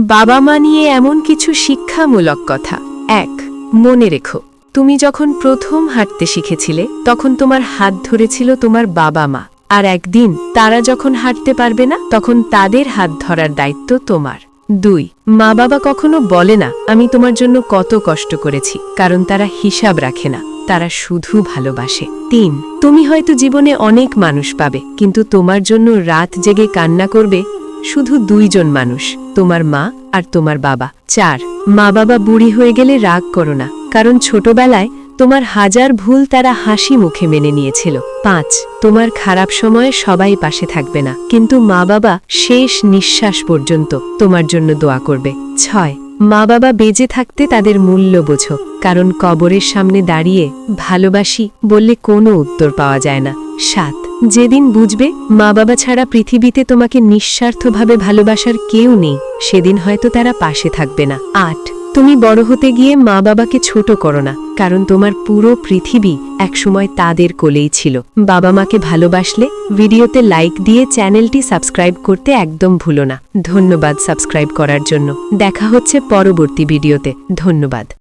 বাবা মা নিয়ে এমন কিছু শিক্ষামূলক কথা। ১ মনে রেখো, তুমি যখন প্রথম হাঁটতে শিখেছিলে তখন তোমার হাত ধরেছিল তোমার বাবা মা, আর একদিন তারা যখন হাঁটতে পারবে না তখন তাদের হাত ধরার দায়িত্ব তোমার। ২ মা বাবা কখনো বলে না আমি তোমার জন্য কত কষ্ট করেছি, কারণ তারা হিসাব রাখে না, তারা শুধু ভালোবাসে। ৩ তুমি হয়তো জীবনে অনেক মানুষ পাবে, কিন্তু তোমার জন্য রাত জেগে কান্না করবে শুধু ২ জন মানুষ, তোমার মা আর তোমার বাবা। ৪ মা বাবা বুড়ি হয়ে গেলে রাগ করো না, কারণ ছোটবেলায় তোমার হাজার ভুল তারা হাসি মুখে মেনে নিয়েছিল। ৫ তোমার খারাপ সময়ে সবাই পাশে থাকবে না, কিন্তু মা বাবা শেষ নিঃশ্বাস পর্যন্ত তোমার জন্য দোয়া করবে। ৬ মা বাবা বেঁচে থাকতে তাদের মূল্য বোঝো, কারণ কবরের সামনে দাঁড়িয়ে ভালোবাসি বললে কোনো উত্তর পাওয়া যায় না। ৭ যেদিন বুঝবে মা বাবা ছাড়া পৃথিবীতে তোমাকে নিঃস্বার্থভাবে ভালোবাসার কেউ নেই, সেদিন হয়তো তারা পাশে থাকবে না। ৮ তুমি বড় হতে গিয়ে মা বাবাকে ছোট করো না, কারণ তোমার পুরো পৃথিবী একসময় তাদের কোলেই ছিল। বাবা মাকে ভালোবাসলে ভিডিওতে লাইক দিয়ে চ্যানেলটি সাবস্ক্রাইব করতে একদম ভুলো না। ধন্যবাদ সাবস্ক্রাইব করার জন্য। দেখা হচ্ছে পরবর্তী ভিডিওতে। ধন্যবাদ।